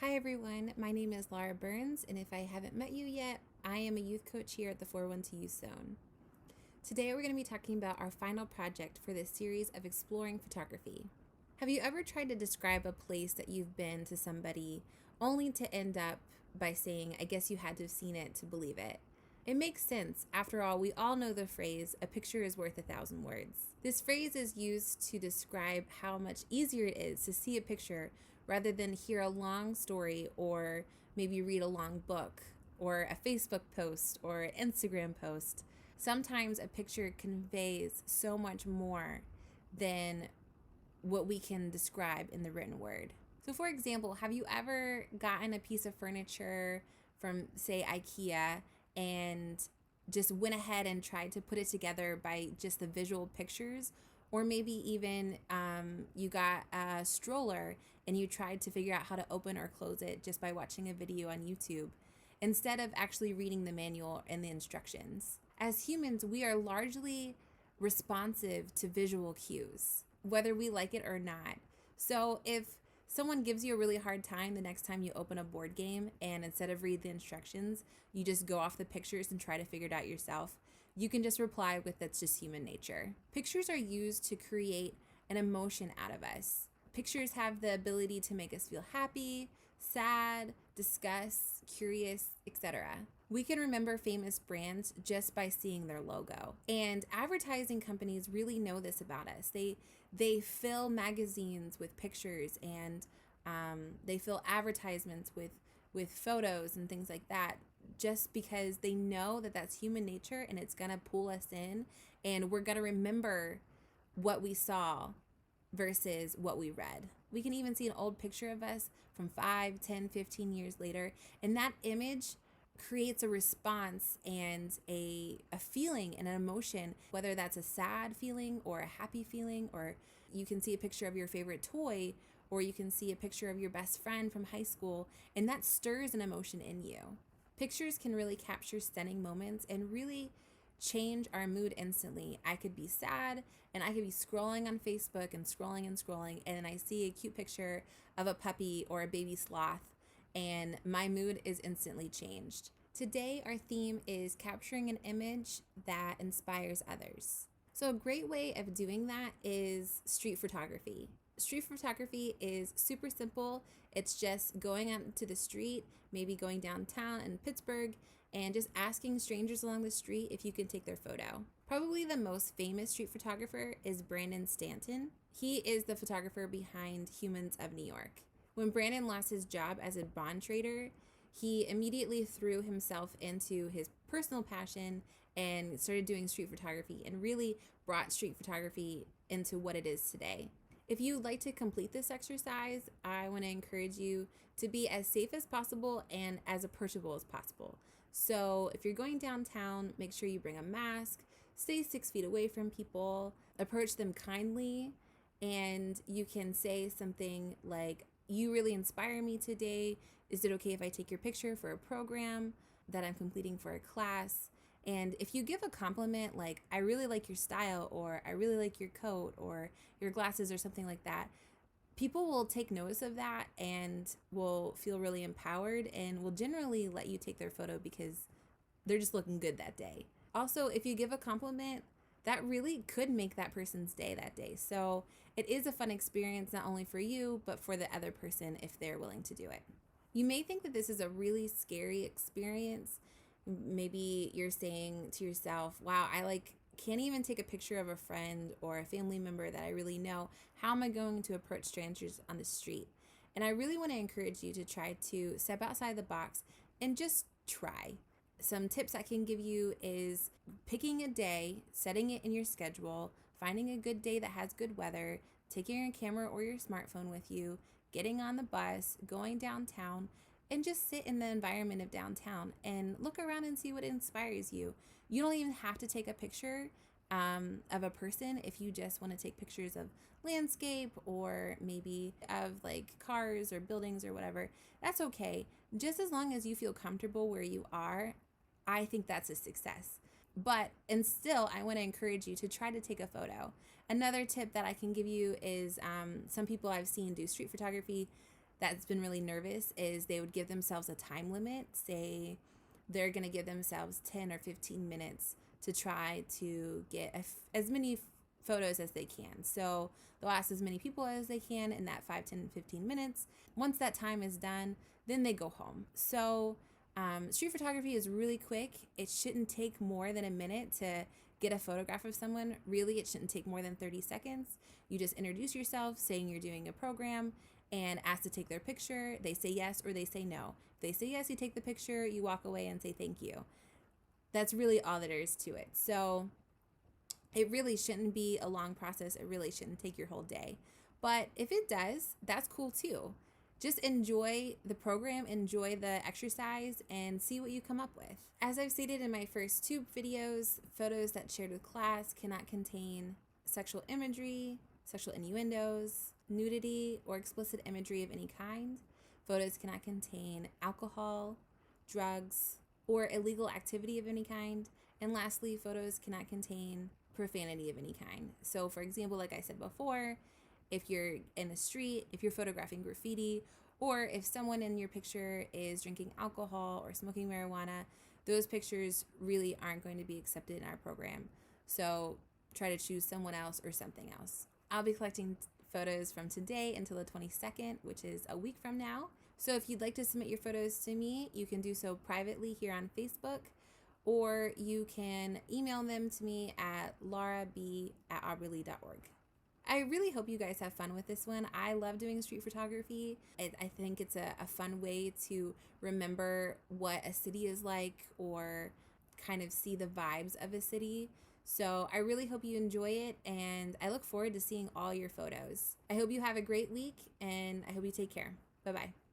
Hi everyone, my name is Lara Burns, and if I haven't met you yet, I am a youth coach here at the 412 Youth Zone. Today we're going to be talking about our final project for this series of exploring photography. Have you ever tried to describe a place that you've been to somebody only to end up by saying, I guess you had to have seen it to believe it? It makes sense. After all, we all know the phrase, a picture is worth 1,000 words. This phrase is used to describe how much easier it is to see a picture rather than hear a long story or maybe read a long book or a Facebook post or an Instagram post. Sometimes a picture conveys so much more than what we can describe in the written word. So for example, have you ever gotten a piece of furniture from, say, IKEA and just went ahead and tried to put it together by just the visual pictures? Or maybe even you got a stroller and you tried to figure out how to open or close it just by watching a video on YouTube, instead of actually reading the manual and the instructions. As humans, we are largely responsive to visual cues, whether we like it or not. So if someone gives you a really hard time the next time you open a board game and instead of read the instructions, you just go off the pictures and try to figure it out yourself, you can just reply with, that's just human nature. Pictures are used to create an emotion out of us. Pictures have the ability to make us feel happy, sad, disgust, curious, etc. We can remember famous brands just by seeing their logo. And advertising companies really know this about us. They fill magazines with pictures, and they fill advertisements with photos and things like that, just because they know that that's human nature and it's gonna pull us in, and we're gonna remember what we saw versus what we read. We can even see an old picture of us from 5, 10, 15 years later, and that image creates a response and a feeling and an emotion, whether that's a sad feeling or a happy feeling, or you can see a picture of your favorite toy, or you can see a picture of your best friend from high school, and that stirs an emotion in you. Pictures can really capture stunning moments and really change our mood instantly. I could be sad and I could be scrolling on Facebook and scrolling, and I see a cute picture of a puppy or a baby sloth, and my mood is instantly changed. Today, our theme is capturing an image that inspires others. So a great way of doing that is street photography. Street photography is super simple. It's just going out to the street, maybe going downtown in Pittsburgh, and just asking strangers along the street if you can take their photo. Probably the most famous street photographer is Brandon Stanton. He is the photographer behind Humans of New York. When Brandon lost his job as a bond trader, he immediately threw himself into his personal passion and started doing street photography, and really brought street photography into what it is today. If you'd like to complete this exercise, I want to encourage you to be as safe as possible and as approachable as possible. So if you're going downtown, make sure you bring a mask, stay 6 feet away from people, approach them kindly, and you can say something like, you really inspire me today. Is it okay if I take your picture for a program that I'm completing for a class? And if you give a compliment like, I really like your style, or I really like your coat, or your glasses, or something like that, people will take notice of that and will feel really empowered and will generally let you take their photo because they're just looking good that day. Also, if you give a compliment, that really could make that person's day that day. So it is a fun experience, not only for you, but for the other person if they're willing to do it. You may think that this is a really scary experience. Maybe you're saying to yourself, wow, I can't even take a picture of a friend or a family member that I really know. How am I going to approach strangers on the street? And I really want to encourage you to try to step outside the box and just try. Some tips I can give you is picking a day, setting it in your schedule, finding a good day that has good weather, taking your camera or your smartphone with you, getting on the bus, going downtown, and just sit in the environment of downtown and look around and see what inspires you. You don't even have to take a picture of a person if you just want to take pictures of landscape, or maybe of like cars or buildings or whatever. That's okay. Just as long as you feel comfortable where you are, I think that's a success. And still, I want to encourage you to try to take a photo. Another tip that I can give you is some people I've seen do street photography, that's been really nervous is they would give themselves a time limit. Say they're going to give themselves 10 or 15 minutes to try to get as many photos as they can. So they'll ask as many people as they can in that 5, 10, 15 minutes. Once that time is done, then they go home. So street photography is really quick. It shouldn't take more than a minute to get a photograph of someone. Really, it shouldn't take more than 30 seconds. You just introduce yourself, saying you're doing a program, and ask to take their picture. They say yes or they say no. If they say yes, you take the picture, you walk away and say thank you. That's really all there is to it. So it really shouldn't be a long process. It really shouldn't take your whole day. But if it does, that's cool too. Just enjoy the program, enjoy the exercise, and see what you come up with. As I've stated in my first 2 videos, photos that shared with class cannot contain sexual imagery, sexual innuendos, nudity, or explicit imagery of any kind. Photos cannot contain alcohol, drugs, or illegal activity of any kind. And lastly, photos cannot contain profanity of any kind. So for example, like I said before, if you're in the street, if you're photographing graffiti, or if someone in your picture is drinking alcohol or smoking marijuana, those pictures really aren't going to be accepted in our program. So try to choose someone else or something else. I'll be collecting photos from today until the 22nd, which is a week from now. So if you'd like to submit your photos to me, you can do so privately here on Facebook, or you can email them to me at larab@aubreylee.org. I really hope you guys have fun with this one. I love doing street photography. I think it's a fun way to remember what a city is like or kind of see the vibes of a city. So I really hope you enjoy it, and I look forward to seeing all your photos. I hope you have a great week, and I hope you take care. Bye-bye.